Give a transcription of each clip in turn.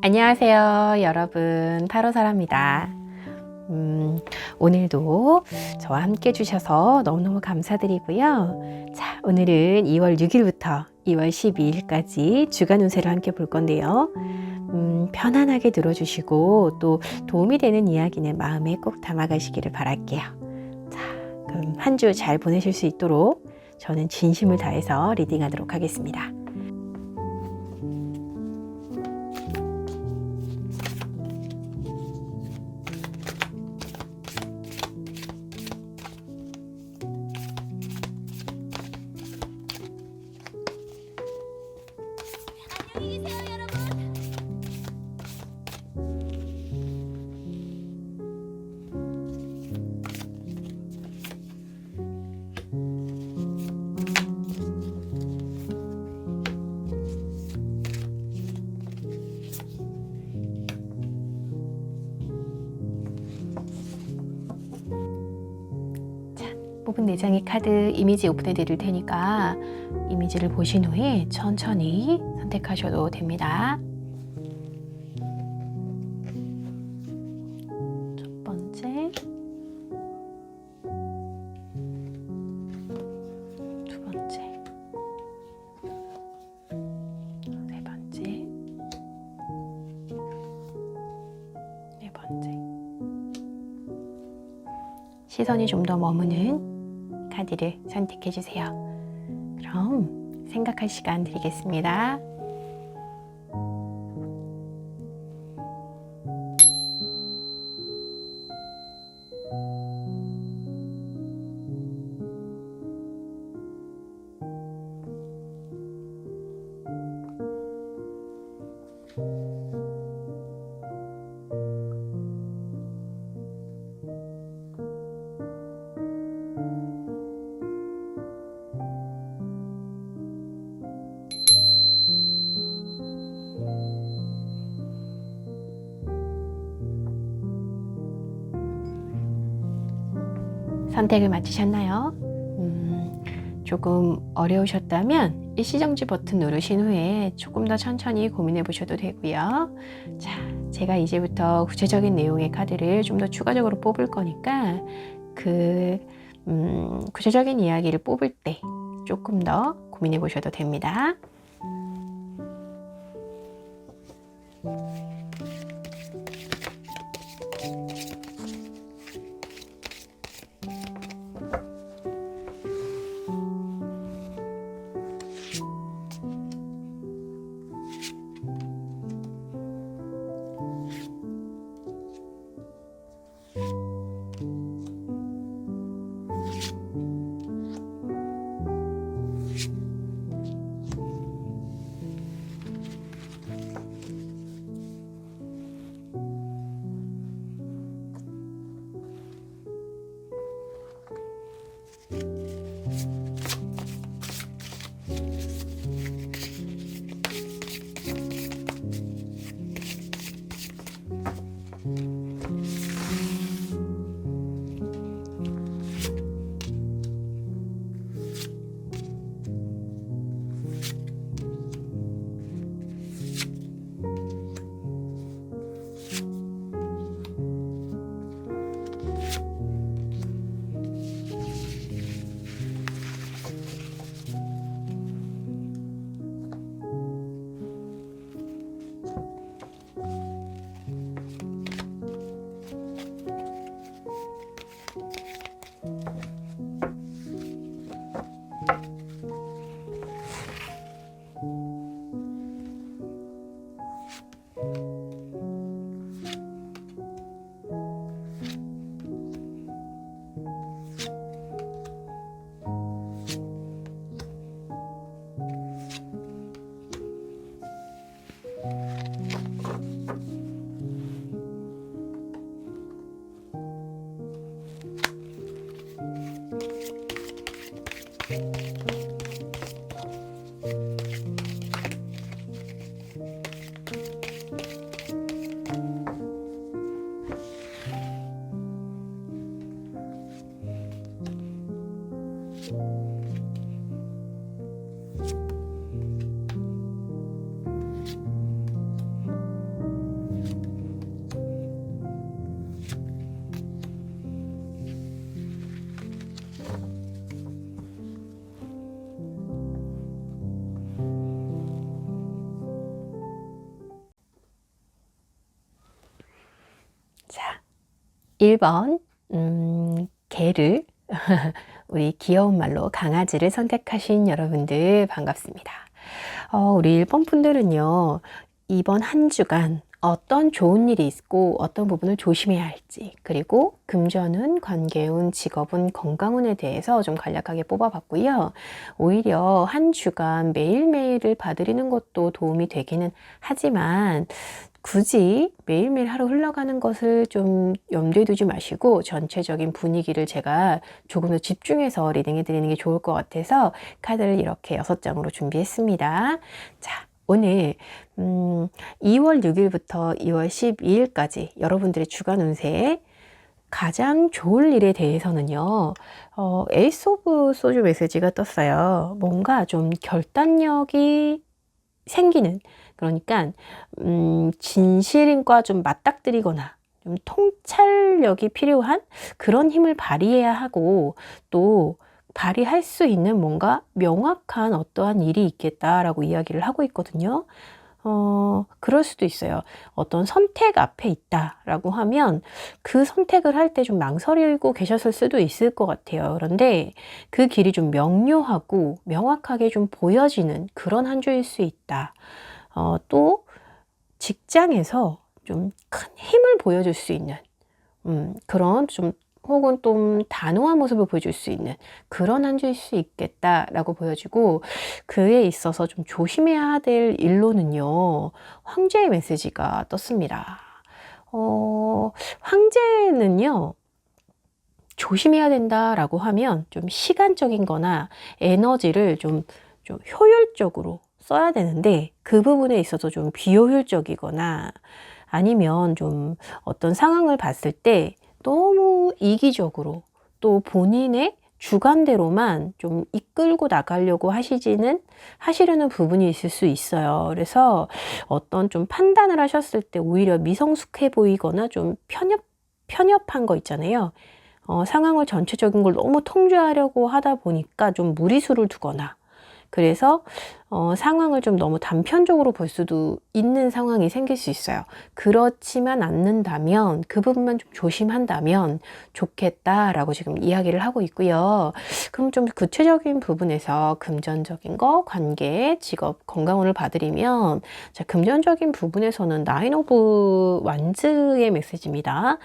안녕하세요, 여러분. 타로사라입니다. 오늘도 저와 함께 해주셔서 너무너무 감사드리고요. 자, 오늘은 2월 6일부터 2월 12일까지 주간 운세를 함께 볼 건데요. 편안하게 들어주시고 또 도움이 되는 이야기는 마음에 꼭 담아가시기를 바랄게요. 자, 그럼 한 주 잘 보내실 수 있도록 저는 진심을 다해서 리딩하도록 하겠습니다. 안녕히 계세요, 여러분. 뽑은 4장의 카드 이미지 오픈해 드릴 테니까 이미지를 보신 후에 천천히 선택하셔도 됩니다. 첫 번째, 두 번째, 세 번째, 네 번째. 시선이 좀 더 머무는 카드를 선택해 주세요. 그럼 생각할 시간 드리겠습니다. 선택을 마치셨나요? 조금 어려우셨다면 일시정지 버튼 누르신 후에 조금 더 천천히 고민해 보셔도 되고요. 자, 제가 이제부터 구체적인 내용의 카드를 좀 더 추가적으로 뽑을 거니까 구체적인 이야기를 뽑을 때 조금 더 고민해 보셔도 됩니다. 1번, 개를, 우리 귀여운 말로 강아지를 선택하신 여러분들 반갑습니다. 우리 1번 분들은요, 이번 한 주간 어떤 좋은 일이 있고 어떤 부분을 조심해야 할지, 그리고 금전운, 관계운, 직업운, 건강운에 대해서 좀 간략하게 뽑아봤고요. 오히려 한 주간 매일매일을 봐드리는 것도 도움이 되기는 하지만 굳이 매일매일 하루 흘러가는 것을 좀 염두에 두지 마시고 전체적인 분위기를 제가 조금 더 집중해서 리딩해 드리는 게 좋을 것 같아서 카드를 이렇게 6장으로 준비했습니다. 자, 오늘 2월 6일부터 2월 12일까지 여러분들의 주간 운세 가장 좋을 일에 대해서는요, 에이스 오브 소주 메시지가 떴어요. 뭔가 좀 결단력이 생기는, 그러니까 진실과 좀 맞닥뜨리거나 좀 통찰력이 필요한 그런 힘을 발휘해야 하고, 또 발휘할 수 있는 뭔가 명확한 어떠한 일이 있겠다라고 이야기를 하고 있거든요. 그럴 수도 있어요. 어떤 선택 앞에 있다라고 하면 그 선택을 할 때 좀 망설이고 계셨을 수도 있을 것 같아요. 그런데 그 길이 좀 명료하고 명확하게 좀 보여지는 그런 한 주일 수 있다. 또 직장에서 좀 큰 힘을 보여줄 수 있는 그런 좀, 혹은 좀 단호한 모습을 보여줄 수 있는 그런 한 주일 수 있겠다라고 보여지고, 그에 있어서 좀 조심해야 될 일로는요, 황제의 메시지가 떴습니다. 황제는요, 조심해야 된다라고 하면 좀 시간적인 거나 에너지를 좀 효율적으로 써야 되는데, 그 부분에 있어서 좀 비효율적이거나 아니면 좀 어떤 상황을 봤을 때 너무 이기적으로 또 본인의 주관대로만 좀 이끌고 나가려고 하시려는 부분이 있을 수 있어요. 그래서 어떤 좀 판단을 하셨을 때 오히려 미성숙해 보이거나 좀 편협한 거 있잖아요. 상황을 전체적인 걸 너무 통제하려고 하다 보니까 좀 무리수를 두거나, 그래서 상황을 좀 너무 단편적으로 볼 수도 있는 상황이 생길 수 있어요. 그렇지만 않는다면, 그 부분만 좀 조심한다면 좋겠다라고 지금 이야기를 하고 있고요. 그럼 좀 구체적인 부분에서 금전적인 거, 관계, 직업, 건강운을 봐드리면, 자, 금전적인 부분에서는 나인 오브 완즈의 메시지입니다.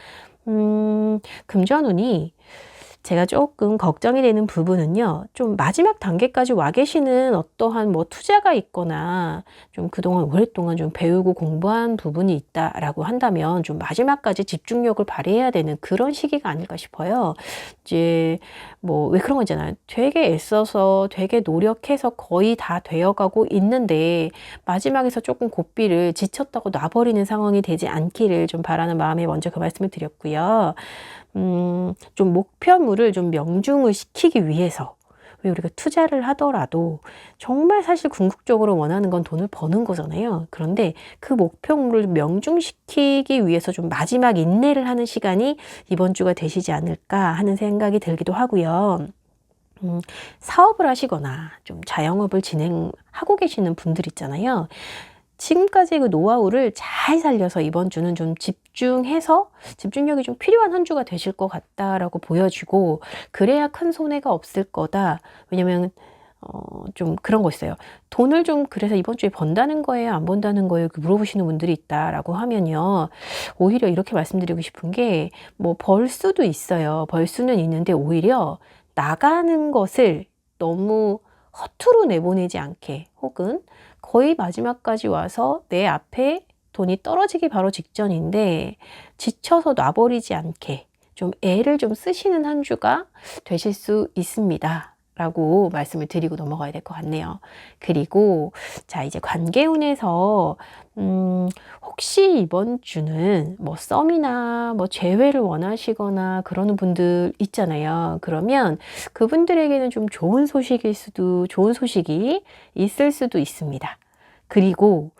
금전운이 제가 조금 걱정이 되는 부분은요, 좀 마지막 단계까지 와 계시는 어떠한 뭐 투자가 있거나 좀 그동안 오랫동안 좀 배우고 공부한 부분이 있다라고 한다면 좀 마지막까지 집중력을 발휘해야 되는 그런 시기가 아닐까 싶어요. 이제 뭐 왜 그런 거 있잖아요. 되게 애써서 되게 노력해서 거의 다 되어가고 있는데 마지막에서 조금 고삐를 지쳤다고 놔버리는 상황이 되지 않기를 좀 바라는 마음에 먼저 그 말씀을 드렸고요. 좀 목표물을 좀 명중을 시키기 위해서, 왜 우리가 투자를 하더라도 정말 사실 궁극적으로 원하는 건 돈을 버는 거잖아요. 그런데 그 목표물을 명중시키기 위해서 좀 마지막 인내를 하는 시간이 이번 주가 되시지 않을까 하는 생각이 들기도 하고요. 사업을 하시거나 좀 자영업을 진행하고 계시는 분들 있잖아요. 지금까지 그 노하우를 잘 살려서 이번 주는 좀 집중력이 좀 필요한 한 주가 되실 것 같다라고 보여지고, 그래야 큰 손해가 없을 거다. 왜냐면 좀 그런 거 있어요. 돈을 좀 그래서 이번 주에 번다는 거예요, 안 번다는 거예요? 이렇게 물어보시는 분들이 있다라고 하면요, 오히려 이렇게 말씀드리고 싶은 게, 뭐 벌 수도 있어요. 벌 수는 있는데 오히려 나가는 것을 너무 허투루 내보내지 않게, 혹은 거의 마지막까지 와서 내 앞에 돈이 떨어지기 바로 직전인데 지쳐서 놔버리지 않게 좀 애를 좀 쓰시는 한 주가 되실 수 있습니다 라고 말씀을 드리고 넘어가야 될 것 같네요. 그리고 자, 이제 관계운에서 혹시 이번 주는 뭐 썸이나 뭐 재회를 원하시거나 그러는 분들 있잖아요. 그러면 그분들에게는 좀 좋은 소식이 있을 수도 있습니다. 그리고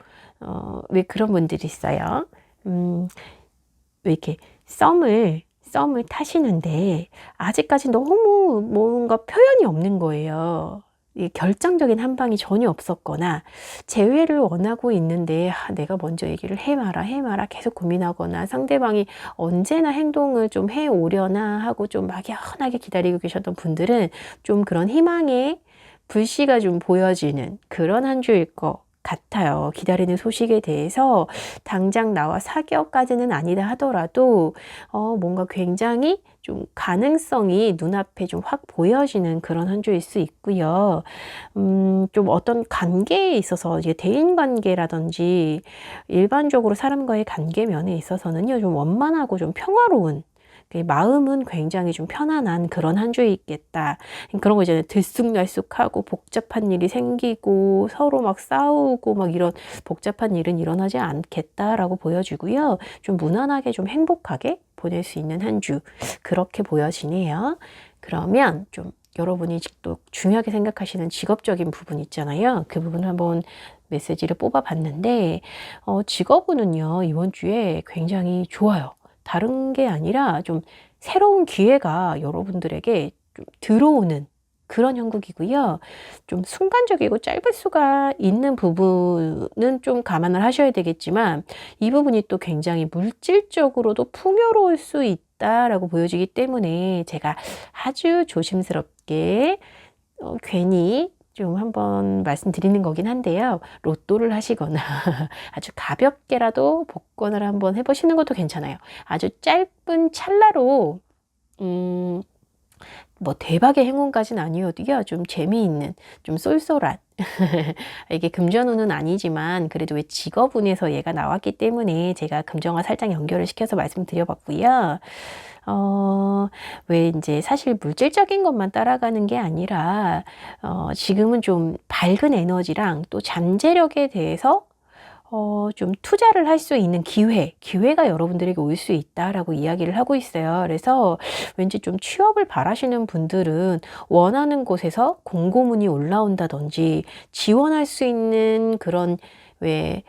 왜 그런 분들이 있어요. 왜 이렇게 썸을 타시는데 아직까지 너무 뭔가 표현이 없는 거예요. 이 결정적인 한 방이 전혀 없었거나 재회를 원하고 있는데 내가 먼저 얘기를 해마라 계속 고민하거나 상대방이 언제나 행동을 좀 해오려나 하고 좀 막연하게 기다리고 계셨던 분들은 좀 그런 희망의 불씨가 좀 보여지는 그런 한 주일 것 같아요. 기다리는 소식에 대해서 당장 나와 사귀어까지는 아니다 하더라도 뭔가 굉장히 좀 가능성이 눈앞에 좀 확 보여지는 그런 한 주일 수 있고요. 좀 어떤 관계에 있어서 이제 대인 관계라든지 일반적으로 사람과의 관계 면에 있어서는요, 좀 원만하고 좀 평화로운 마음은 굉장히 좀 편안한 그런 한 주이겠다. 그런 거 있잖아요. 들쑥날쑥하고 복잡한 일이 생기고 서로 막 싸우고 막 이런 복잡한 일은 일어나지 않겠다라고 보여지고요. 좀 무난하게 좀 행복하게 보낼 수 있는 한 주. 그렇게 보여지네요. 그러면 좀 여러분이 또 중요하게 생각하시는 직업적인 부분 있잖아요. 그 부분 한번 메시지를 뽑아봤는데 직업운은요, 이번 주에 굉장히 좋아요. 다른 게 아니라 좀 새로운 기회가 여러분들에게 좀 들어오는 그런 형국이고요. 좀 순간적이고 짧을 수가 있는 부분은 좀 감안을 하셔야 되겠지만 이 부분이 또 굉장히 물질적으로도 풍요로울 수 있다라고 보여지기 때문에 제가 아주 조심스럽게 괜히 좀 한번 말씀드리는 거긴 한데요. 로또를 하시거나 아주 가볍게라도 복권을 한번 해보시는 것도 괜찮아요. 아주 짧은 찰나로 뭐 대박의 행운까지는 아니어도요. 좀 재미있는, 좀 쏠쏠한 이게 금전운은 아니지만 그래도 왜 직업운에서 얘가 나왔기 때문에 제가 금전과 살짝 연결을 시켜서 말씀드려봤고요. 왜 이제 사실 물질적인 것만 따라가는 게 아니라 지금은 좀 밝은 에너지랑 또 잠재력에 대해서 좀 투자를 할 수 있는 기회가 여러분들에게 올 수 있다라고 이야기를 하고 있어요. 그래서 왠지 좀 취업을 바라시는 분들은 원하는 곳에서 공고문이 올라온다든지 지원할 수 있는 그런 왜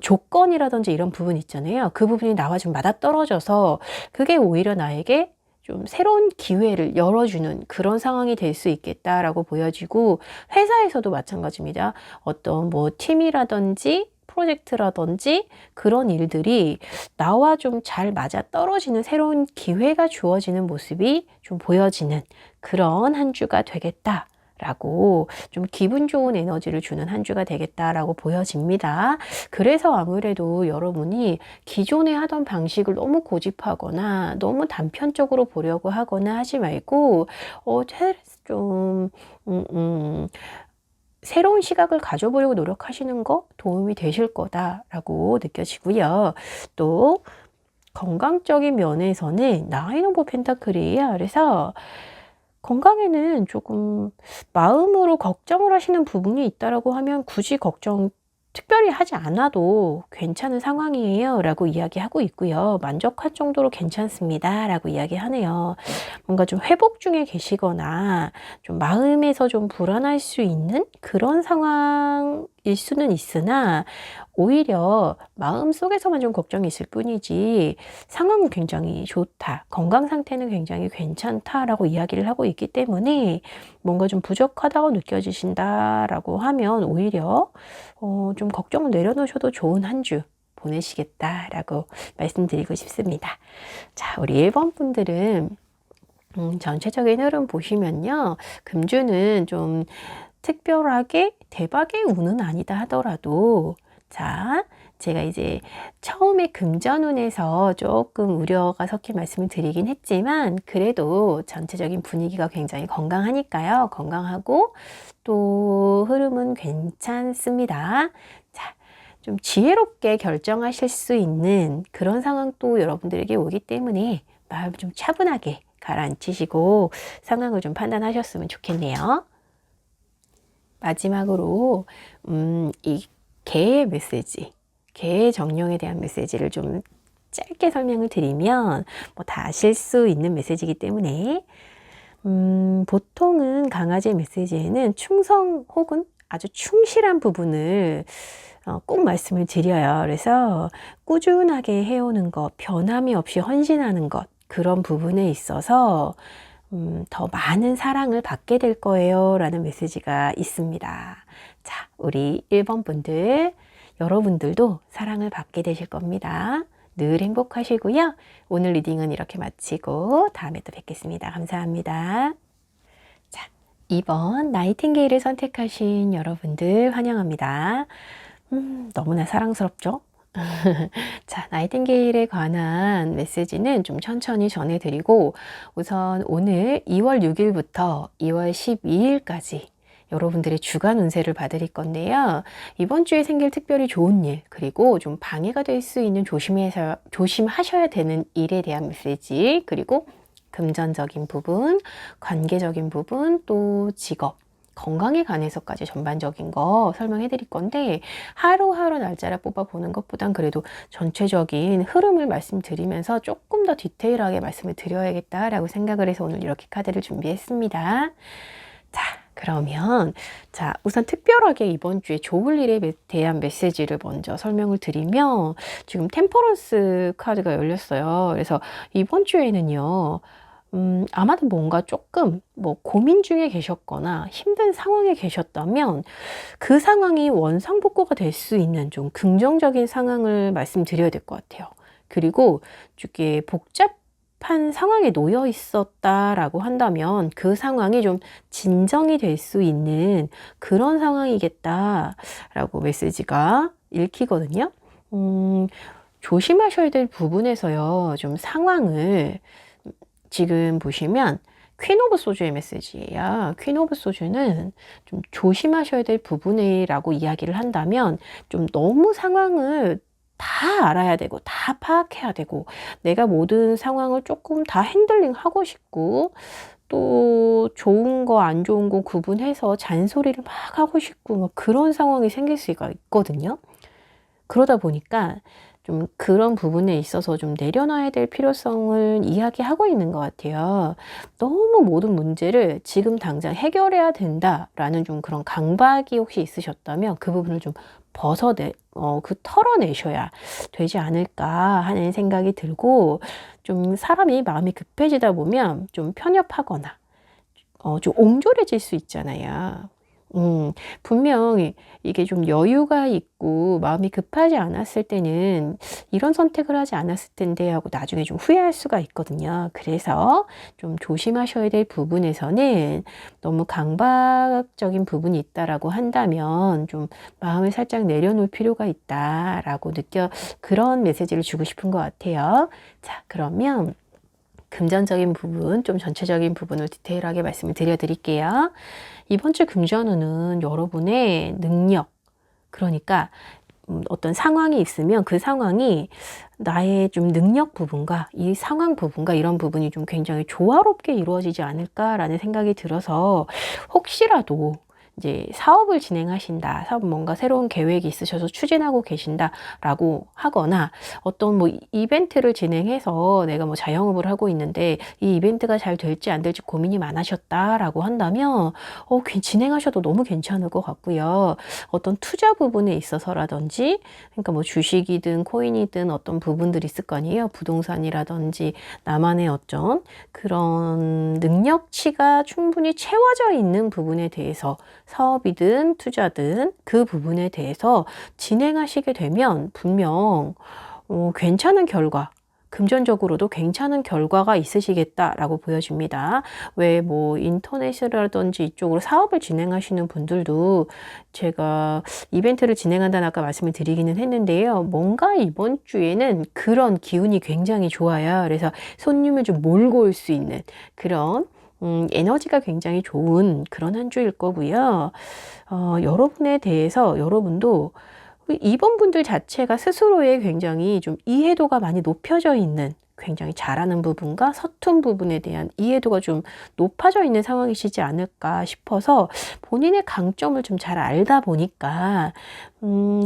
조건이라든지 이런 부분 있잖아요. 그 부분이 나와 좀 맞아떨어져서 그게 오히려 나에게 좀 새로운 기회를 열어주는 그런 상황이 될 수 있겠다라고 보여지고 회사에서도 마찬가지입니다. 어떤 뭐 팀이라든지 프로젝트라든지 그런 일들이 나와 좀 잘 맞아 떨어지는 새로운 기회가 주어지는 모습이 좀 보여지는 그런 한 주가 되겠다. 라고 좀 기분 좋은 에너지를 주는 한 주가 되겠다라고 보여집니다. 그래서 아무래도 여러분이 기존에 하던 방식을 너무 고집하거나 너무 단편적으로 보려고 하거나 하지 말고 좀 새로운 시각을 가져보려고 노력하시는 거 도움이 되실 거다라고 느껴지고요. 또 건강적인 면에서는 나인 오브 펜타클이에요. 그래서 건강에는 조금 마음으로 걱정을 하시는 부분이 있다라고 하면 굳이 걱정 특별히 하지 않아도 괜찮은 상황이에요 라고 이야기하고 있고요. 만족할 정도로 괜찮습니다 라고 이야기하네요. 뭔가 좀 회복 중에 계시거나 좀 마음에서 좀 불안할 수 있는 그런 상황일 수는 있으나 오히려 마음 속에서만 좀 걱정이 있을 뿐이지 상황은 굉장히 좋다. 건강 상태는 굉장히 괜찮다라고 이야기를 하고 있기 때문에 뭔가 좀 부족하다고 느껴지신다라고 하면 오히려 좀 걱정을 내려놓으셔도 좋은 한 주 보내시겠다라고 말씀드리고 싶습니다. 자, 우리 1번 분들은 전체적인 흐름 보시면요. 금주는 좀 특별하게 대박의 운은 아니다 하더라도 자, 제가 이제 처음에 금전운에서 조금 우려가 섞인 말씀을 드리긴 했지만 그래도 전체적인 분위기가 굉장히 건강하니까요. 건강하고 또 흐름은 괜찮습니다. 자, 좀 지혜롭게 결정하실 수 있는 그런 상황도 여러분들에게 오기 때문에 마음 좀 차분하게 가라앉히시고 상황을 좀 판단하셨으면 좋겠네요. 마지막으로 이 개의 메시지, 개의 정령에 대한 메시지를 좀 짧게 설명을 드리면 뭐 다 아실 수 있는 메시지이기 때문에 보통은 강아지의 메시지에는 충성 혹은 아주 충실한 부분을 꼭 말씀을 드려요. 그래서 꾸준하게 해오는 것, 변함이 없이 헌신하는 것 그런 부분에 있어서 더 많은 사랑을 받게 될 거예요 라는 메시지가 있습니다. 자, 우리 1번 분들, 여러분들도 사랑을 받게 되실 겁니다. 늘 행복하시고요. 오늘 리딩은 이렇게 마치고 다음에 또 뵙겠습니다. 감사합니다. 자, 2번 나이팅게일을 선택하신 여러분들 환영합니다. 너무나 사랑스럽죠? 자, 나이팅게일에 관한 메시지는 좀 천천히 전해드리고 우선 오늘 2월 6일부터 2월 12일까지 여러분들의 주간 운세를 봐드릴 건데요. 이번 주에 생길 특별히 좋은 일, 그리고 좀 방해가 될 수 있는 조심하셔야 되는 일에 대한 메시지, 그리고 금전적인 부분, 관계적인 부분, 또 직업, 건강에 관해서까지 전반적인 거 설명해 드릴 건데 하루하루 날짜를 뽑아보는 것보단 그래도 전체적인 흐름을 말씀드리면서 조금 더 디테일하게 말씀을 드려야겠다라고 생각을 해서 오늘 이렇게 카드를 준비했습니다. 자, 그러면 우선 특별하게 이번 주에 좋을 일에 대한 메시지를 먼저 설명을 드리면 지금 템퍼런스 카드가 열렸어요. 그래서 이번 주에는요. 아마도 뭔가 조금 고민 중에 계셨거나 힘든 상황에 계셨다면 그 상황이 원상복구가 될 수 있는 좀 긍정적인 상황을 말씀드려야 될 것 같아요. 그리고 이게 복잡한 상황에 놓여 있었다라고 한다면 그 상황이 좀 진정이 될 수 있는 그런 상황이겠다라고 메시지가 읽히거든요. 조심하셔야 될 부분에서요. 좀 상황을 지금 보시면 퀸 오브 소주의 메시지예요. 퀸 오브 소주는 좀 조심하셔야 될 부분이라고 이야기를 한다면 좀 너무 상황을 다 알아야 되고 다 파악해야 되고 내가 모든 상황을 조금 다 핸들링 하고 싶고 또 좋은 거 안 좋은 거 구분해서 잔소리를 막 하고 싶고 그런 상황이 생길 수가 있거든요. 그러다 보니까 좀 그런 부분에 있어서 좀 내려놔야 될 필요성을 이야기하고 있는 것 같아요. 너무 모든 문제를 지금 당장 해결해야 된다라는 좀 그런 강박이 혹시 있으셨다면 그 부분을 좀 털어내셔야 되지 않을까 하는 생각이 들고 좀 사람이 마음이 급해지다 보면 좀 편협하거나 좀 옹졸해질 수 있잖아요. 분명히 이게 좀 여유가 있고 마음이 급하지 않았을 때는 이런 선택을 하지 않았을 텐데 하고 나중에 좀 후회할 수가 있거든요. 그래서 좀 조심하셔야 될 부분에서는 너무 강박적인 부분이 있다라고 한다면 좀 마음을 살짝 내려놓을 필요가 있다라고 그런 메시지를 주고 싶은 것 같아요. 자, 그러면 금전적인 부분, 좀 전체적인 부분을 디테일하게 말씀을 드릴게요. 이번 주 금전운은 여러분의 능력, 그러니까 어떤 상황이 있으면 그 상황이 나의 좀 능력 부분과 이 상황 부분과 이런 부분이 좀 굉장히 조화롭게 이루어지지 않을까라는 생각이 들어서 혹시라도 이제 사업을 진행하신다, 뭔가 새로운 계획이 있으셔서 추진하고 계신다라고 하거나 어떤 이벤트를 진행해서 내가 자영업을 하고 있는데 이 이벤트가 잘 될지 안 될지 고민이 많으셨다라고 한다면 진행하셔도 너무 괜찮을 것 같고요. 어떤 투자 부분에 있어서라든지 그러니까 주식이든 코인이든 어떤 부분들이 있을 거 아니에요. 부동산이라든지 나만의 어떤 그런 능력치가 충분히 채워져 있는 부분에 대해서 사업이든 투자든 그 부분에 대해서 진행하시게 되면 분명 괜찮은 결과, 금전적으로도 괜찮은 결과가 있으시겠다라고 보여집니다. 왜 인터넷이라든지 이쪽으로 사업을 진행하시는 분들도 제가 이벤트를 진행한다는 아까 말씀을 드리기는 했는데요. 뭔가 이번 주에는 그런 기운이 굉장히 좋아요. 그래서 손님을 좀 몰고 올 수 있는 그런 에너지가 굉장히 좋은 그런 한 주일 거고요. 여러분에 대해서 여러분도 이번 분들 자체가 스스로의 굉장히 좀 이해도가 많이 높여져 있는 굉장히 잘하는 부분과 서툰 부분에 대한 이해도가 좀 높아져 있는 상황이시지 않을까 싶어서 본인의 강점을 좀 잘 알다 보니까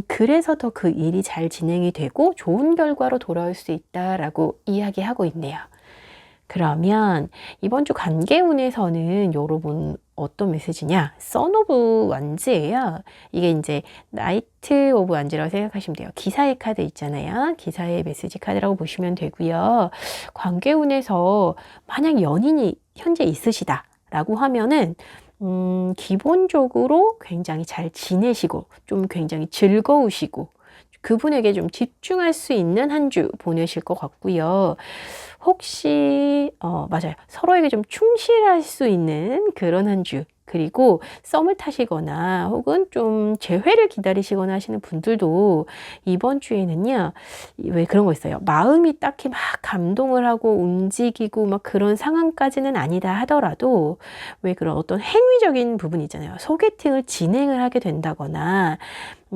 그래서 더 그 일이 잘 진행이 되고 좋은 결과로 돌아올 수 있다라고 이야기하고 있네요. 그러면 이번 주 관계운에서는 여러분 어떤 메시지냐? 선 오브 완즈예요. 이게 이제 나이트 오브 완즈라고 생각하시면 돼요. 기사의 카드 있잖아요. 기사의 메시지 카드라고 보시면 되고요. 관계운에서 만약 연인이 현재 있으시다라고 하면은 기본적으로 굉장히 잘 지내시고 좀 굉장히 즐거우시고 그분에게 좀 집중할 수 있는 한 주 보내실 것 같고요. 혹시 맞아요. 서로에게 좀 충실할 수 있는 그런 한 주. 그리고 썸을 타시거나 혹은 좀 재회를 기다리시거나 하시는 분들도 이번 주에는요. 왜 그런 거 있어요. 마음이 딱히 막 감동을 하고 움직이고 막 그런 상황까지는 아니다 하더라도 왜 그런 어떤 행위적인 부분 있잖아요. 소개팅을 진행을 하게 된다거나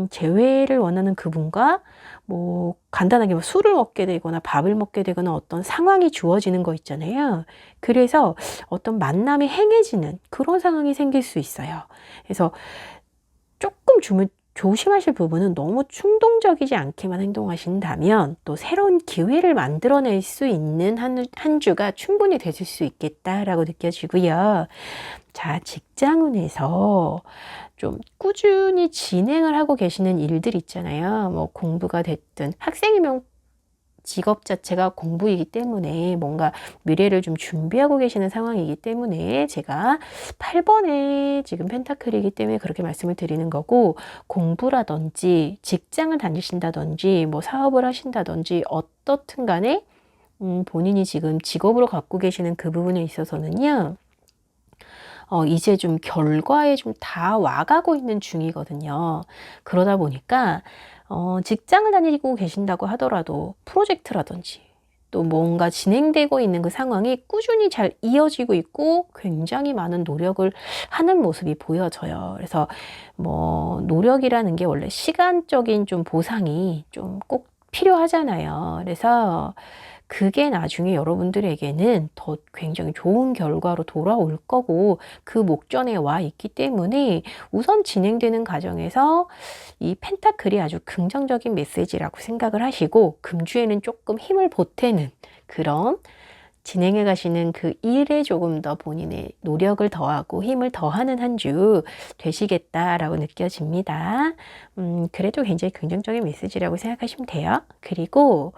재회를 원하는 그분과 뭐 간단하게 뭐 술을 먹게 되거나 밥을 먹게 되거나 어떤 상황이 주어지는 거 있잖아요. 그래서 어떤 만남이 행해지는 그런 상황이 생길 수 있어요. 그래서 조금 조심하실 부분은 너무 충동적이지 않게만 행동하신다면 또 새로운 기회를 만들어낼 수 있는 한 주가 충분히 되실 수 있겠다라고 느껴지고요. 자, 직장운에서 좀 꾸준히 진행을 하고 계시는 일들 있잖아요. 뭐 공부가 됐든 학생이면 직업 자체가 공부이기 때문에 뭔가 미래를 좀 준비하고 계시는 상황이기 때문에 제가 8번에 지금 펜타클이기 때문에 그렇게 말씀을 드리는 거고 공부라든지 직장을 다니신다든지 뭐 사업을 하신다든지 어떻든 간에 본인이 지금 직업으로 갖고 계시는 그 부분에 있어서는요. 이제 좀 결과에 좀 다 와가고 있는 중이거든요. 그러다 보니까 직장을 다니고 계신다고 하더라도 프로젝트라든지 또 뭔가 진행되고 있는 그 상황이 꾸준히 잘 이어지고 있고 굉장히 많은 노력을 하는 모습이 보여져요. 그래서 뭐 노력이라는 게 원래 시간적인 좀 보상이 좀 꼭 필요하잖아요. 그래서 그게 나중에 여러분들에게는 더 굉장히 좋은 결과로 돌아올 거고 그 목전에 와 있기 때문에 우선 진행되는 과정에서 이 펜타클이 아주 긍정적인 메시지라고 생각을 하시고 금주에는 조금 힘을 보태는 그런 진행해 가시는 그 일에 조금 더 본인의 노력을 더하고 힘을 더하는 한 주 되시겠다라고 느껴집니다. 그래도 굉장히 긍정적인 메시지라고 생각하시면 돼요. 그리고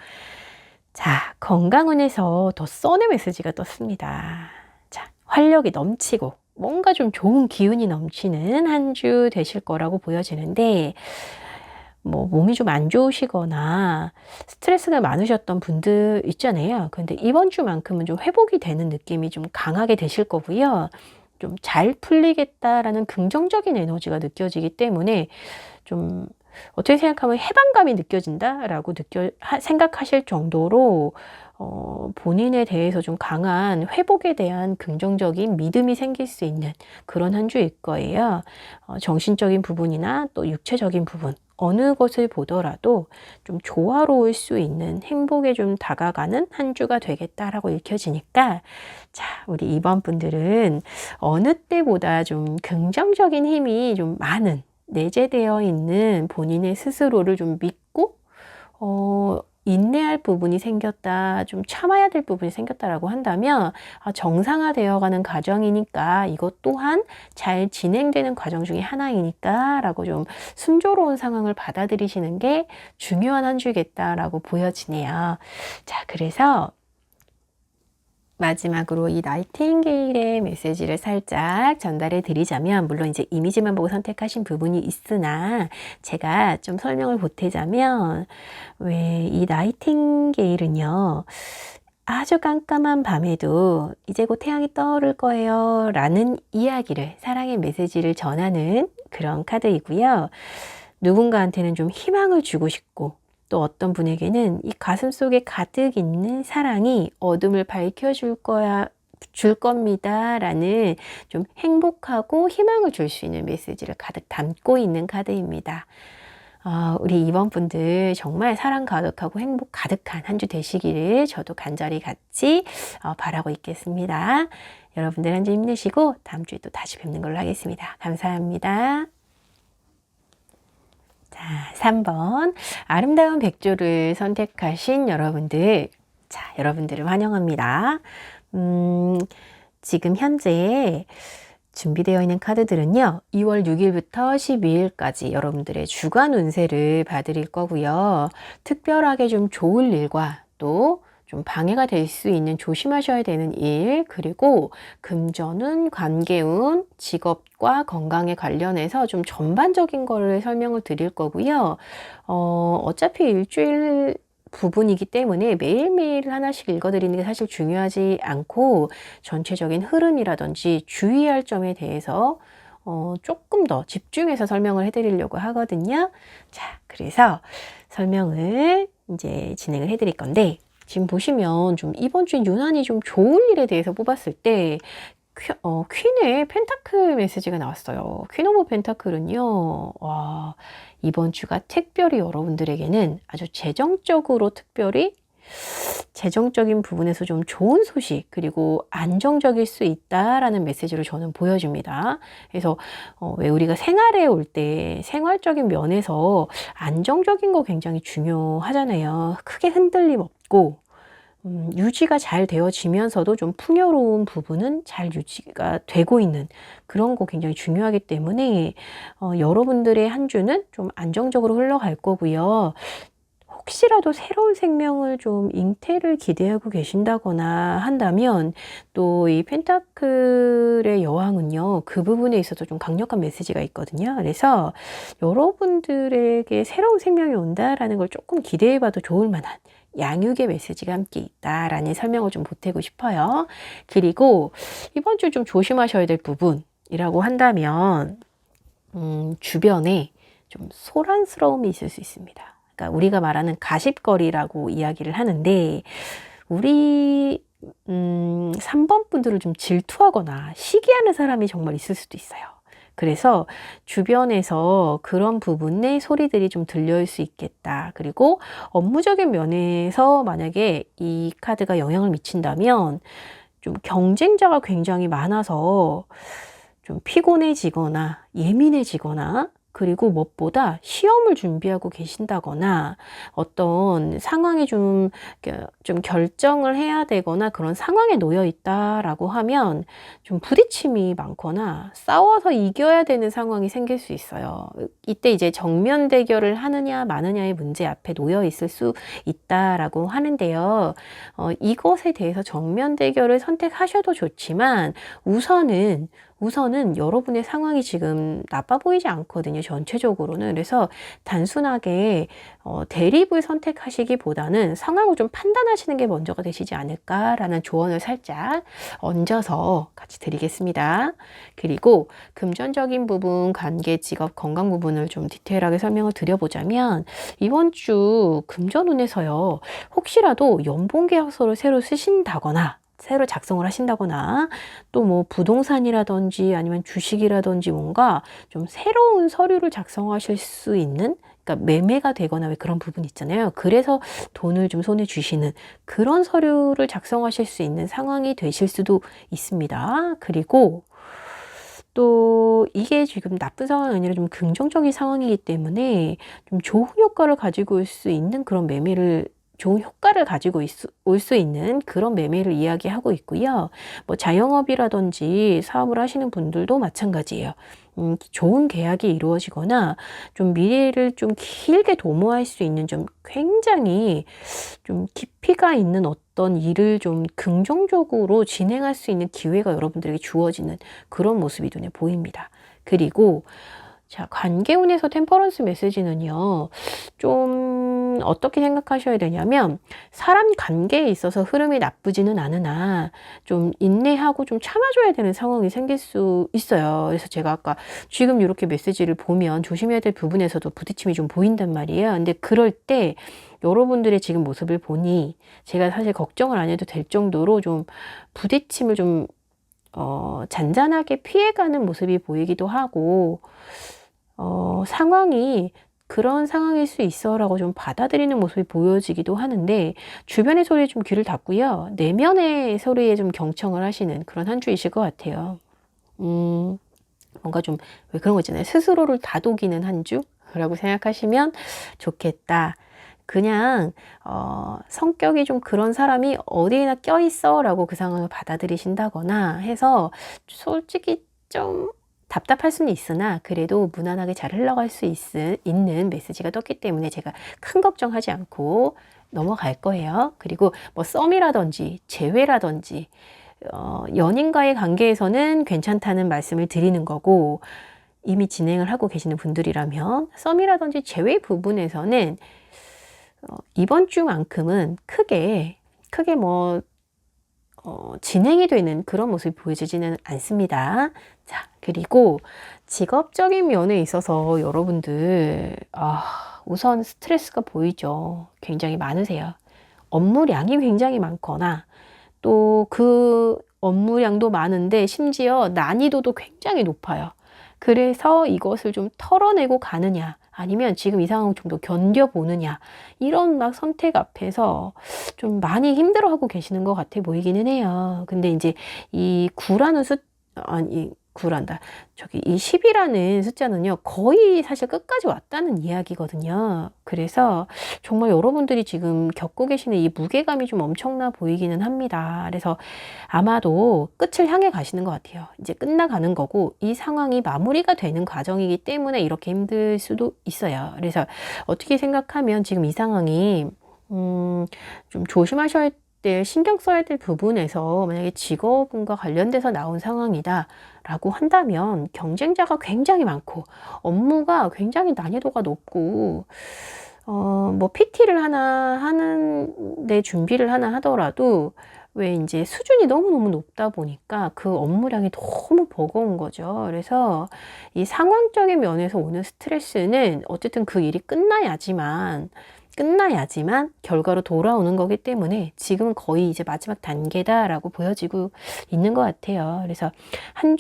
자, 건강운에서 더 썬의 메시지가 떴습니다. 자, 활력이 넘치고 뭔가 좀 좋은 기운이 넘치는 한 주 되실 거라고 보여지는데 뭐 몸이 좀 안 좋으시거나 스트레스가 많으셨던 분들 있잖아요. 근데 이번 주만큼은 좀 회복이 되는 느낌이 좀 강하게 되실 거고요. 좀 잘 풀리겠다라는 긍정적인 에너지가 느껴지기 때문에 좀 어떻게 생각하면 해방감이 느껴진다라고 생각하실 정도로 본인에 대해서 좀 강한 회복에 대한 긍정적인 믿음이 생길 수 있는 그런 한 주일 거예요. 정신적인 부분이나 또 육체적인 부분 어느 것을 보더라도 좀 조화로울 수 있는 행복에 좀 다가가는 한 주가 되겠다라고 읽혀지니까 자, 우리 이번 분들은 어느 때보다 좀 긍정적인 힘이 좀 많은 내재되어 있는 본인의 스스로를 좀 믿고 인내할 부분이 생겼다, 좀 참아야 될 부분이 생겼다라고 한다면 정상화되어가는 과정이니까 이것 또한 잘 진행되는 과정 중에 하나이니까 라고 좀 순조로운 상황을 받아들이시는 게 중요한 한 주겠다라고 보여지네요. 자, 그래서 마지막으로 이 나이팅게일의 메시지를 살짝 전달해 드리자면 물론 이제 이미지만 보고 선택하신 부분이 있으나 제가 좀 설명을 보태자면 왜 이 나이팅게일은요 아주 깜깜한 밤에도 이제 곧 태양이 떠오를 거예요 라는 이야기를 사랑의 메시지를 전하는 그런 카드이고요. 누군가한테는 좀 희망을 주고 싶고 또 어떤 분에게는 이 가슴 속에 가득 있는 사랑이 어둠을 밝혀줄 겁니다 라는 좀 행복하고 희망을 줄 수 있는 메시지를 가득 담고 있는 카드입니다. 우리 이번 분들 정말 사랑 가득하고 행복 가득한 한 주 되시기를 저도 간절히 같이 바라고 있겠습니다. 여러분들 한 주 힘내시고 다음 주에 또 다시 뵙는 걸로 하겠습니다. 감사합니다. 자, 3번 아름다운 백조를 선택하신 여러분들, 자, 여러분들을 환영합니다. 지금 현재 준비되어 있는 카드들은요, 2월 6일부터 12일까지 여러분들의 주간 운세를 봐드릴 거고요. 특별하게 좀 좋을 일과 또 좀 방해가 될 수 있는 조심하셔야 되는 일, 그리고 금전운, 관계운, 직업과 건강에 관련해서 좀 전반적인 거를 설명을 드릴 거고요. 어차피 일주일 부분이기 때문에 매일매일 하나씩 읽어드리는 게 사실 중요하지 않고 전체적인 흐름이라든지 주의할 점에 대해서 조금 더 집중해서 설명을 해드리려고 하거든요. 자, 그래서 설명을 이제 진행을 해드릴 건데, 지금 보시면 좀 이번 주에 유난히 좀 좋은 일에 대해서 뽑았을 때 퀸의 펜타클 메시지가 나왔어요. 퀸 오브 펜타클은요, 와, 이번 주가 특별히 여러분들에게는 아주 재정적으로 특별히 재정적인 부분에서 좀 좋은 소식, 그리고 안정적일 수 있다라는 메시지를 저는 보여줍니다. 그래서 왜 우리가 생활에 올 때 생활적인 면에서 안정적인 거 굉장히 중요하잖아요. 크게 흔들림 없고 유지가 잘 되어지면서도 좀 풍요로운 부분은 잘 유지가 되고 있는 그런 거 굉장히 중요하기 때문에 여러분들의 한 주는 좀 안정적으로 흘러갈 거고요. 혹시라도 새로운 생명을 좀 잉태를 기대하고 계신다거나 한다면 또 이 펜타클의 여왕은요, 그 부분에 있어서 좀 강력한 메시지가 있거든요. 그래서 여러분들에게 새로운 생명이 온다라는 걸 조금 기대해 봐도 좋을 만한 양육의 메시지가 함께 있다라는 설명을 좀 보태고 싶어요. 그리고 이번 주 좀 조심하셔야 될 부분이라고 한다면 주변에 좀 소란스러움이 있을 수 있습니다. 그러니까 우리가 말하는 가십거리라고 이야기를 하는데, 우리 3번 분들을 좀 질투하거나 시기하는 사람이 정말 있을 수도 있어요. 그래서 주변에서 그런 부분의 소리들이 좀 들려올 수 있겠다. 그리고 업무적인 면에서 만약에 이 카드가 영향을 미친다면 좀 경쟁자가 굉장히 많아서 좀 피곤해지거나 예민해지거나, 그리고 무엇보다 시험을 준비하고 계신다거나 어떤 상황에 좀 결정을 해야 되거나 그런 상황에 놓여 있다라고 하면 좀 부딪힘이 많거나 싸워서 이겨야 되는 상황이 생길 수 있어요. 이때 이제 정면 대결을 하느냐 마느냐의 문제 앞에 놓여 있을 수 있다라고 하는데요. 이것에 대해서 정면 대결을 선택하셔도 좋지만 우선은 여러분의 상황이 지금 나빠 보이지 않거든요. 전체적으로는. 그래서 단순하게 대립을 선택하시기보다는 상황을 좀 판단하시는 게 먼저가 되시지 않을까라는 조언을 살짝 얹어서 같이 드리겠습니다. 그리고 금전적인 부분, 관계, 직업, 건강 부분을 좀 디테일하게 설명을 드려보자면, 이번 주 금전운에서요, 혹시라도 연봉계약서를 새로 쓰신다거나 새로 작성을 하신다거나 또 뭐 부동산이라든지 아니면 주식이라든지 뭔가 좀 새로운 서류를 작성하실 수 있는, 그러니까 매매가 되거나 왜 그런 부분 있잖아요. 그래서 돈을 좀 손에 쥐시는 그런 서류를 작성하실 수 있는 상황이 되실 수도 있습니다. 그리고 또 이게 지금 나쁜 상황이 아니라 좀 긍정적인 상황이기 때문에 좀 좋은 효과를 가지고 올 수 있는 그런 매매를, 좋은 효과를 가지고 올 수 있는 그런 매매를 이야기하고 있고요. 뭐 자영업이라든지 사업을 하시는 분들도 마찬가지예요. 좋은 계약이 이루어지거나 좀 미래를 좀 길게 도모할 수 있는 좀 굉장히 좀 깊이가 있는 어떤 일을 좀 긍정적으로 진행할 수 있는 기회가 여러분들에게 주어지는 그런 모습이 눈에 보입니다. 그리고 자, 관계운에서 템퍼런스 메시지는요, 좀 어떻게 생각하셔야 되냐면, 사람 관계에 있어서 흐름이 나쁘지는 않으나 좀 인내하고 좀 참아줘야 되는 상황이 생길 수 있어요. 그래서 제가 아까 지금 이렇게 메시지를 보면 조심해야 될 부분에서도 부딪힘이 좀 보인단 말이에요. 근데 그럴 때 여러분들의 지금 모습을 보니 제가 사실 걱정을 안 해도 될 정도로 좀 부딪힘을 좀 잔잔하게 피해가는 모습이 보이기도 하고, 상황이 그런 상황일 수 있어 라고 좀 받아들이는 모습이 보여지기도 하는데, 주변의 소리에 좀 귀를 닫고요, 내면의 소리에 좀 경청을 하시는 그런 한 주이실 것 같아요. 뭔가 좀 왜 그런 거 있잖아요. 스스로를 다독이는 한 주라고 생각하시면 좋겠다. 그냥 성격이 좀 그런 사람이 어디에나 껴있어 라고 그 상황을 받아들이신다거나 해서 솔직히 좀 답답할 수는 있으나 그래도 무난하게 잘 흘러갈 수 있는 메시지가 떴기 때문에 제가 큰 걱정하지 않고 넘어갈 거예요. 그리고 뭐 썸이라든지 재회라든지 연인과의 관계에서는 괜찮다는 말씀을 드리는 거고, 이미 진행을 하고 계시는 분들이라면 썸이라든지 재회 부분에서는 이번 주만큼은 크게 뭐 진행이 되는 그런 모습이 보여지지는 않습니다. 자, 그리고 직업적인 면에 있어서 여러분들 우선 스트레스가 보이죠. 굉장히 많으세요. 업무량이 굉장히 많거나 또 그 업무량도 많은데 심지어 난이도도 굉장히 높아요. 그래서 이것을 좀 털어내고 가느냐, 아니면 지금 이 상황을 좀 더 견뎌보느냐, 이런 막 선택 앞에서 좀 많이 힘들어하고 계시는 것 같아 보이기는 해요. 근데 이제 이 9라는 아니, 9란다. 이 10이라는 숫자는요, 거의 사실 끝까지 왔다는 이야기거든요. 그래서 정말 여러분들이 지금 겪고 계시는 이 무게감이 좀 엄청나 보이기는 합니다. 그래서 아마도 끝을 향해 가시는 것 같아요. 이제 끝나가는 거고, 이 상황이 마무리가 되는 과정이기 때문에 이렇게 힘들 수도 있어요. 그래서 어떻게 생각하면 지금 이 상황이 좀 조심하셔야 신경 써야 될 부분에서, 만약에 직업과 관련돼서 나온 상황이다 라고 한다면 경쟁자가 굉장히 많고 업무가 굉장히 난이도가 높고 뭐 PT를 하나 하는데 준비를 하나 하더라도 왜 이제 수준이 너무너무 높다 보니까 그 업무량이 너무 버거운 거죠. 그래서 이 상황적인 면에서 오는 스트레스는 어쨌든 그 일이 끝나야지만 결과로 돌아오는 거기 때문에 지금은 거의 이제 마지막 단계다라고 보여지고 있는 것 같아요. 그래서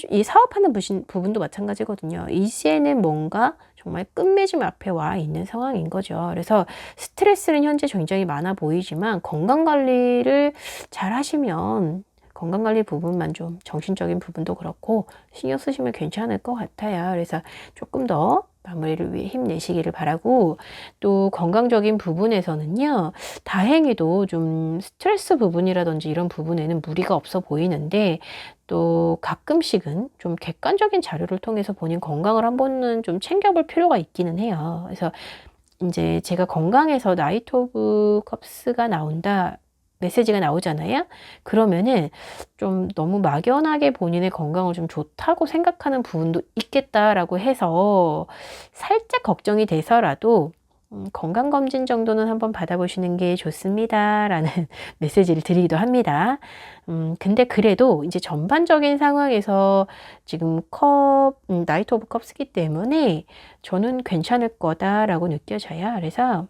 이 사업하는 부분도 마찬가지거든요. 이제는 뭔가 정말 끝맺음 앞에 와 있는 상황인 거죠. 그래서 스트레스는 현재 굉장히 많아 보이지만 건강 관리를 잘 하시면, 건강관리 부분만 좀, 정신적인 부분도 그렇고 신경 쓰시면 괜찮을 것 같아요. 그래서 조금 더 마무리를 위해 힘내시기를 바라고, 또 건강적인 부분에서는요, 다행히도 좀 스트레스 부분이라든지 이런 부분에는 무리가 없어 보이는데, 또 가끔씩은 좀 객관적인 자료를 통해서 본인 건강을 한 번은 좀 챙겨볼 필요가 있기는 해요. 그래서 이제 제가 건강에서 나이트 오브 컵스가 나온다, 메시지가 나오잖아요. 그러면은 좀 너무 막연하게 본인의 건강을 좀 좋다고 생각하는 부분도 있겠다라고 해서 살짝 걱정이 돼서라도 건강검진 정도는 한번 받아보시는 게 좋습니다 라는 메시지를 드리기도 합니다. 근데 그래도 이제 전반적인 상황에서 지금 나이트 오브 컵스기 때문에 저는 괜찮을 거다라고 느껴져요. 그래서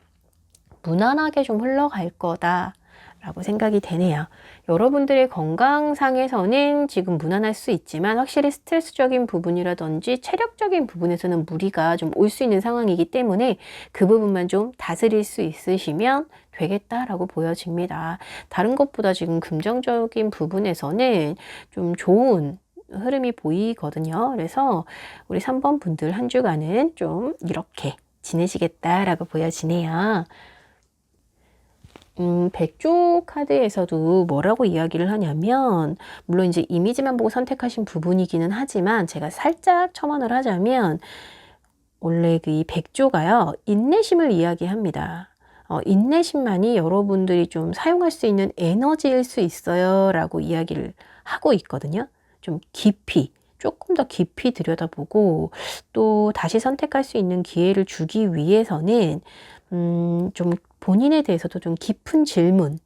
무난하게 좀 흘러갈 거다 라고 생각이 되네요. 여러분들의 건강상에서는 지금 무난할 수 있지만 확실히 스트레스적인 부분이라든지 체력적인 부분에서는 무리가 좀 올 수 있는 상황이기 때문에 그 부분만 좀 다스릴 수 있으시면 되겠다라고 보여집니다. 다른 것보다 지금 긍정적인 부분에서는 좀 좋은 흐름이 보이거든요. 그래서 우리 3번 분들 한 주간은 좀 이렇게 지내시겠다라고 보여지네요. 백조 카드에서도 뭐라고 이야기를 하냐면, 물론 이제 이미지만 보고 선택하신 부분이기는 하지만 제가 살짝 첨언을 하자면, 원래 이 백조가요, 인내심을 이야기합니다. 인내심만이 여러분들이 좀 사용할 수 있는 에너지일 수 있어요 라고 이야기를 하고 있거든요. 좀 조금 더 깊이 들여다보고 또 다시 선택할 수 있는 기회를 주기 위해서는 좀 본인에 대해서도 좀 깊은 질문,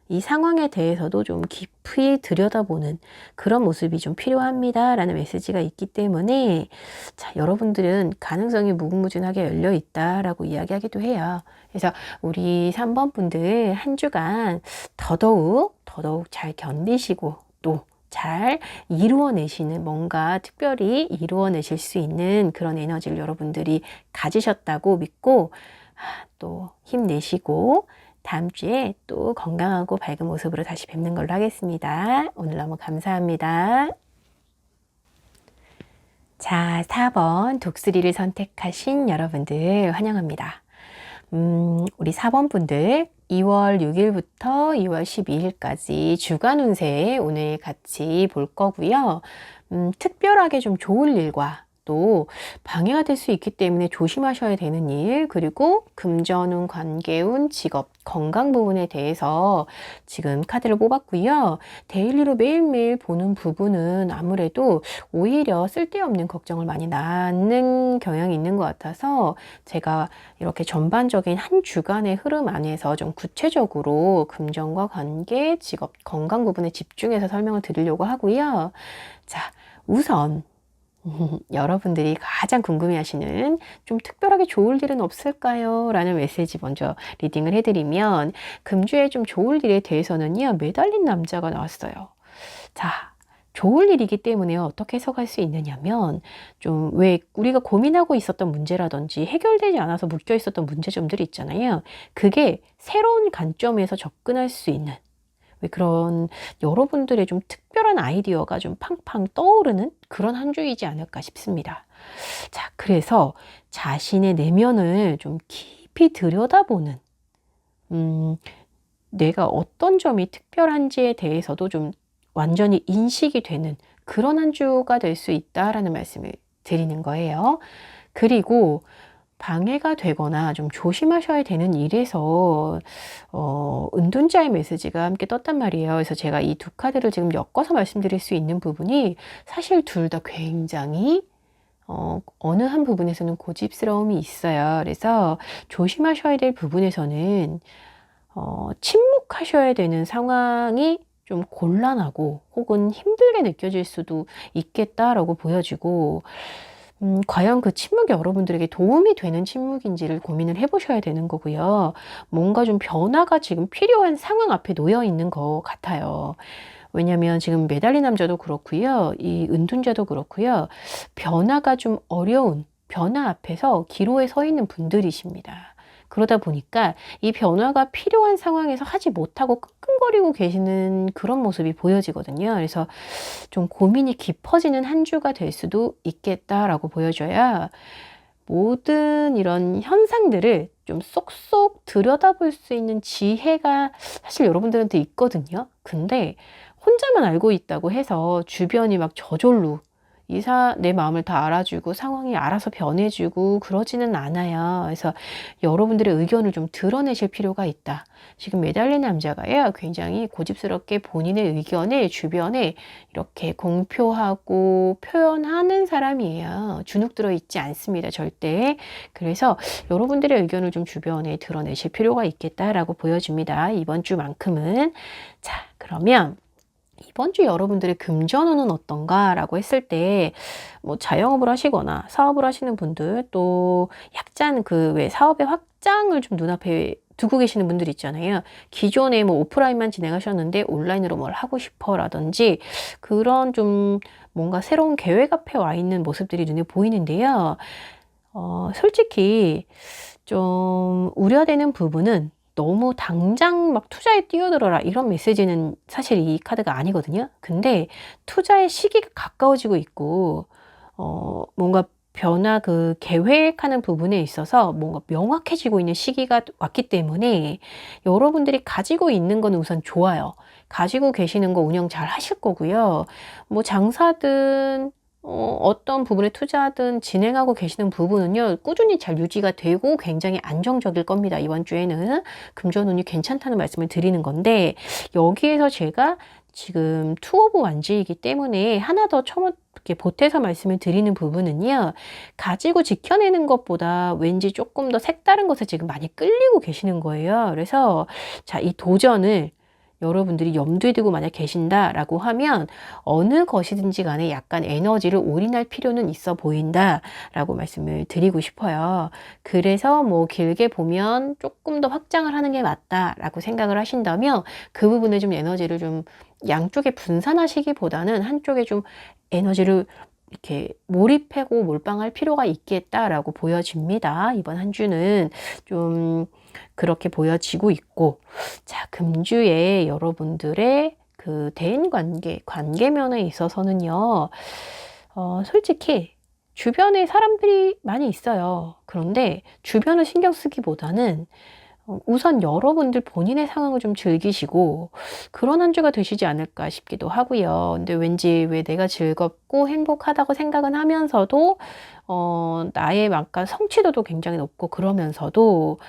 이 상황에 대해서도 좀 깊이 들여다보는 그런 모습이 좀 필요합니다 라는 메시지가 있기 때문에, 자, 여러분들은 가능성이 무궁무진하게 열려 있다라고 이야기하기도 해요. 그래서 우리 3번 분들 한 주간 더더욱 잘 견디시고 또 잘 이루어내시는, 뭔가 특별히 이루어내실 수 있는 그런 에너지를 여러분들이 가지셨다고 믿고, 또 힘내시고 다음 주에 또 건강하고 밝은 모습으로 다시 뵙는 걸로 하겠습니다. 오늘 너무 감사합니다. 자, 4번 독수리를 선택하신 여러분들 환영합니다. 우리 4번 분들 2월 6일부터 2월 12일까지 주간 운세 오늘 같이 볼 거고요. 특별하게 좀 좋을 일과 또 방해가 될 수 있기 때문에 조심하셔야 되는 일, 그리고 금전운, 관계운, 직업, 건강 부분에 대해서 지금 카드를 뽑았고요. 데일리로 매일매일 보는 부분은 아무래도 오히려 쓸데없는 걱정을 많이 낳는 경향이 있는 것 같아서 제가 이렇게 전반적인 한 주간의 흐름 안에서 좀 구체적으로 금전과 관계, 직업, 건강 부분에 집중해서 설명을 드리려고 하고요. 자, 우선 여러분들이 가장 궁금해하시는 좀 특별하게 좋을 일은 없을까요? 라는 메시지 먼저 리딩을 해드리면, 금주에 좀 좋을 일에 대해서는요, 매달린 남자가 나왔어요. 자, 좋을 일이기 때문에 어떻게 해석할 수 있느냐면, 좀 왜 우리가 고민하고 있었던 문제라든지 해결되지 않아서 묶여 있었던 문제점들이 있잖아요. 그게 새로운 관점에서 접근할 수 있는, 왜 그런 여러분들의 좀 특별한 아이디어가 좀 팡팡 떠오르는 그런 한 주이지 않을까 싶습니다. 자, 그래서 자신의 내면을 좀 깊이 들여다보는, 내가 어떤 점이 특별한지에 대해서도 좀 완전히 인식이 되는 그런 한 주가 될 수 있다라는 말씀을 드리는 거예요. 그리고 방해가 되거나 좀 조심하셔야 되는 일에서 은둔자의 메시지가 함께 떴단 말이에요. 그래서 제가 이 두 카드를 지금 엮어서 말씀드릴 수 있는 부분이 사실 둘 다 굉장히 어느 한 부분에서는 고집스러움이 있어요. 그래서 조심하셔야 될 부분에서는 침묵하셔야 되는 상황이 좀 곤란하고 혹은 힘들게 느껴질 수도 있겠다라고 보여지고, 과연 그 침묵이 여러분들에게 도움이 되는 침묵인지를 고민을 해보셔야 되는 거고요. 뭔가 좀 변화가 지금 필요한 상황 앞에 놓여 있는 것 같아요. 왜냐하면 지금 매달린 남자도 그렇고요. 이 은둔자도 그렇고요. 변화가 좀 어려운 변화 앞에서 기로에 서 있는 분들이십니다. 그러다 보니까 이 변화가 필요한 상황에서 하지 못하고 끙끙거리고 계시는 그런 모습이 보여지거든요. 그래서 좀 고민이 깊어지는 한 주가 될 수도 있겠다라고 보여줘야 모든 이런 현상들을 좀 쏙쏙 들여다볼 수 있는 지혜가 사실 여러분들한테 있거든요. 근데 혼자만 알고 있다고 해서 주변이 막 저절로 내 마음을 다 알아주고 상황이 알아서 변해주고 그러지는 않아요. 그래서 여러분들의 의견을 좀 드러내실 필요가 있다. 지금 매달린 남자가요, 굉장히 고집스럽게 본인의 의견을 주변에 이렇게 공표하고 표현하는 사람이에요. 주눅 들어 있지 않습니다, 절대. 그래서 여러분들의 의견을 좀 주변에 드러내실 필요가 있겠다라고 보여집니다. 이번 주만큼은. 자, 그러면 이번 주 여러분들의 금전운은 어떤가라고 했을 때, 뭐 자영업을 하시거나 사업을 하시는 분들, 또 약간 그 왜 사업의 확장을 좀 눈앞에 두고 계시는 분들 있잖아요. 기존에 뭐 오프라인만 진행하셨는데 온라인으로 뭘 하고 싶어라든지 그런 좀 뭔가 새로운 계획 앞에 와 있는 모습들이 눈에 보이는데요. 솔직히 좀 우려되는 부분은 너무 당장 막 투자에 뛰어들어라 이런 메시지는 사실 이 카드가 아니거든요. 근데 투자의 시기가 가까워지고 있고, 뭔가 변화 그 계획하는 부분에 있어서 뭔가 명확해지고 있는 시기가 왔기 때문에 여러분들이 가지고 있는 건 우선 좋아요. 가지고 계시는 거 운영 잘 하실 거고요. 뭐 장사든 어떤 부분에 투자든 진행하고 계시는 부분은요, 꾸준히 잘 유지가 되고 굉장히 안정적일 겁니다. 이번 주에는 금전운이 괜찮다는 말씀을 드리는 건데, 여기에서 제가 지금 투 오브 완지이기 때문에 하나 더 이렇게 보태서 말씀을 드리는 부분은요, 가지고 지켜내는 것보다 왠지 조금 더 색다른 것에 지금 많이 끌리고 계시는 거예요. 그래서 자, 이 도전을 여러분들이 염두에 두고 만약 계신다라고 하면 어느 것이든지 간에 약간 에너지를 올인할 필요는 있어 보인다라고 말씀을 드리고 싶어요. 그래서 뭐 길게 보면 조금 더 확장을 하는 게 맞다라고 생각을 하신다면 그 부분에 좀 에너지를 좀 양쪽에 분산하시기보다는 한쪽에 좀 에너지를 이렇게 몰입하고 몰빵할 필요가 있겠다라고 보여집니다. 이번 한 주는 좀 그렇게 보여지고 있고, 자, 금주에 여러분들의 그 대인관계, 관계면에 있어서는요, 솔직히 주변에 사람들이 많이 있어요. 그런데 주변을 신경 쓰기보다는 우선 여러분들 본인의 상황을 좀 즐기시고 그런 한 주가 되시지 않을까 싶기도 하고요. 근데 왠지 왜 내가 즐겁고 행복하다고 생각은 하면서도 나의 약간 성취도도 굉장히 높고 그러면서도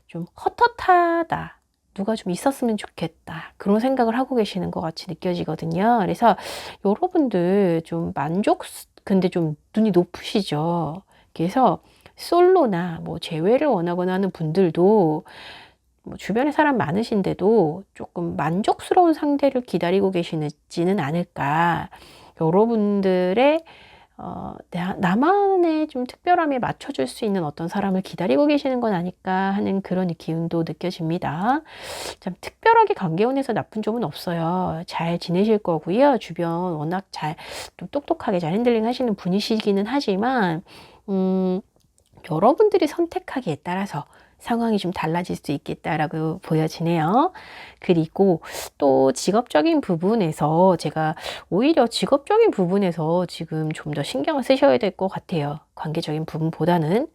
좀 헛헛하다. 누가 좀 있었으면 좋겠다. 그런 생각을 하고 계시는 것 같이 느껴지거든요. 그래서 여러분들 좀 근데 좀 눈이 높으시죠. 그래서 솔로나 뭐 재회를 원하거나 하는 분들도 뭐 주변에 사람 많으신데도 조금 만족스러운 상대를 기다리고 계시지는 않을까. 여러분들의 나만의 좀 특별함에 맞춰줄 수 있는 어떤 사람을 기다리고 계시는 건 아닐까 하는 그런 기운도 느껴집니다. 참 특별하게 관계운에서 나쁜 점은 없어요. 잘 지내실 거고요. 주변 워낙 좀 똑똑하게 잘 핸들링 하시는 분이시기는 하지만, 여러분들이 선택하기에 따라서 상황이 좀 달라질 수 있겠다라고 보여지네요. 그리고 또 직업적인 부분에서 제가 오히려 직업적인 부분에서 지금 좀 더 신경을 쓰셔야 될 것 같아요. 관계적인 부분보다는.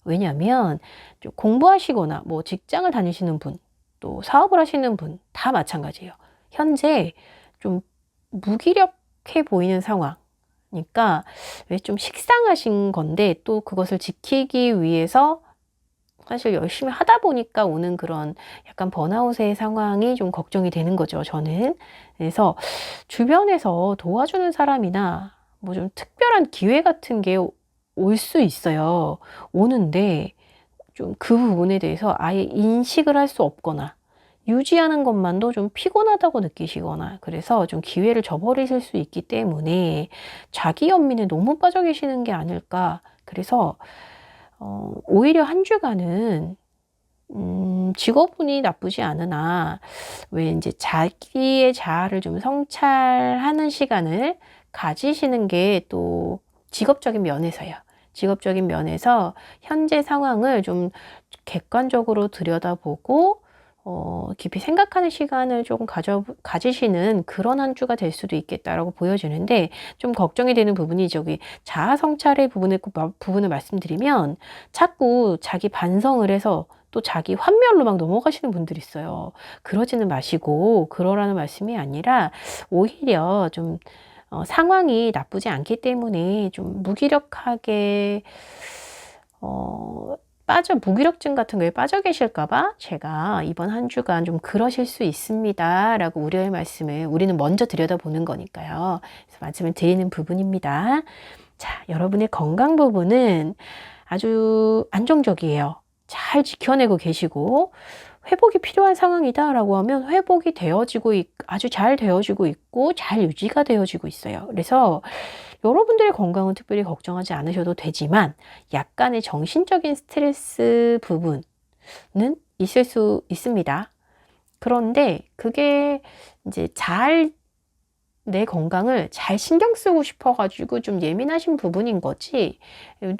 왜냐면 좀 공부하시거나 뭐 직장을 다니시는 분, 또 사업을 하시는 분 다 마찬가지예요. 현재 좀 무기력해 보이는 상황. 그러니까 왜 좀 식상하신 건데 또 그것을 지키기 위해서 사실 열심히 하다 보니까 오는 그런 약간 번아웃의 상황이 좀 걱정이 되는 거죠, 저는. 그래서 주변에서 도와주는 사람이나 뭐 좀 특별한 기회 같은 게 올 수 있어요. 오는데 좀 그 부분에 대해서 아예 인식을 할 수 없거나 유지하는 것만도 좀 피곤하다고 느끼시거나 그래서 좀 기회를 저버리실 수 있기 때문에 자기 연민에 너무 빠져 계시는 게 아닐까. 그래서 오히려 한 주간은 직업운이 나쁘지 않으나 왜 이제 자기의 자아를 좀 성찰하는 시간을 가지시는 게 또 직업적인 면에서요. 직업적인 면에서 현재 상황을 좀 객관적으로 들여다보고 깊이 생각하는 시간을 조금 가지시는 그런 한 주가 될 수도 있겠다라고 보여지는데 좀 걱정이 되는 부분이 저기 자아 성찰의 부분을 말씀드리면 자꾸 자기 반성을 해서 또 자기 환멸로 막 넘어가시는 분들이 있어요. 그러지는 마시고 그러라는 말씀이 아니라 오히려 좀 상황이 나쁘지 않기 때문에 좀 무기력하게 무기력증 같은 거에 빠져 계실까봐 제가 이번 한 주간 좀 그러실 수 있습니다. 라고 우려의 말씀을 우리는 먼저 들여다보는 거니까요. 그래서 말씀을 드리는 부분입니다. 자, 여러분의 건강 부분은 아주 안정적이에요. 잘 지켜내고 계시고 회복이 필요한 상황이다라고 하면 회복이 아주 잘 되어지고 있고 잘 유지가 되어지고 있어요. 그래서 여러분들의 건강은 특별히 걱정하지 않으셔도 되지만 약간의 정신적인 스트레스 부분은 있을 수 있습니다. 그런데 그게 이제 내 건강을 잘 신경 쓰고 싶어가지고 좀 예민하신 부분인 거지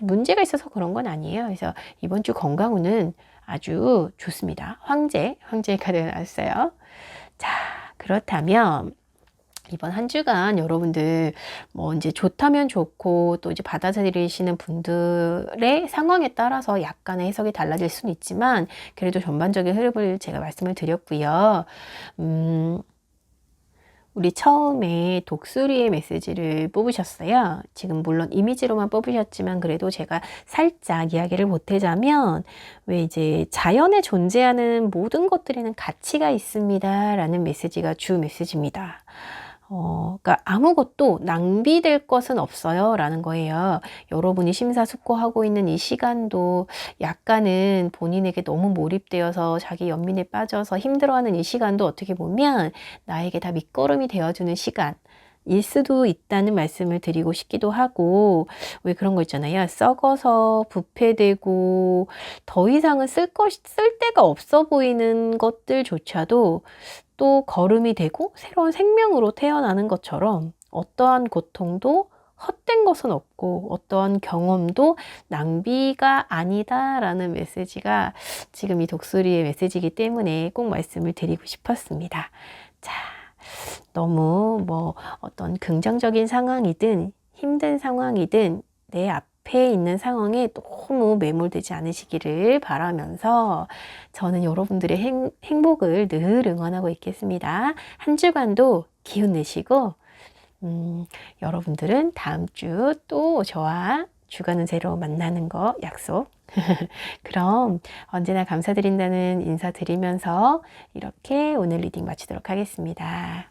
문제가 있어서 그런 건 아니에요. 그래서 이번 주 건강운은 아주 좋습니다. 황제 카드가 나왔어요. 자, 그렇다면 이번 한 주간 여러분들 뭐 이제 좋다면 좋고 또 이제 받아들이시는 분들의 상황에 따라서 약간의 해석이 달라질 수는 있지만 그래도 전반적인 흐름을 제가 말씀을 드렸고요. 우리 처음에 독수리의 메시지를 뽑으셨어요. 지금 물론 이미지로만 뽑으셨지만 그래도 제가 살짝 이야기를 보태자면 왜 이제 자연에 존재하는 모든 것들에는 가치가 있습니다. 라는 메시지가 주 메시지입니다. 그러니까 아무것도 낭비될 것은 없어요. 라는 거예요. 여러분이 심사숙고하고 있는 이 시간도 약간은 본인에게 너무 몰입되어서 자기 연민에 빠져서 힘들어하는 이 시간도 어떻게 보면 나에게 다 밑거름이 되어주는 시간. 일 수도 있다는 말씀을 드리고 싶기도 하고 왜 그런 거 있잖아요. 썩어서 부패되고 더 이상은 쓸 데가 없어 보이는 것들조차도 또 거름이 되고 새로운 생명으로 태어나는 것처럼 어떠한 고통도 헛된 것은 없고 어떠한 경험도 낭비가 아니다라는 메시지가 지금 이 독수리의 메시지이기 때문에 꼭 말씀을 드리고 싶었습니다. 자, 너무 뭐 어떤 긍정적인 상황이든 힘든 상황이든 내 앞에 앞에 있는 상황에 너무 매몰되지 않으시기를 바라면서 저는 여러분들의 행복을 늘 응원하고 있겠습니다. 한 주간도 기운 내시고 여러분들은 다음 주 또 저와 주간 운세로 만나는 거 약속. 그럼 언제나 감사드린다는 인사 드리면서 이렇게 오늘 리딩 마치도록 하겠습니다.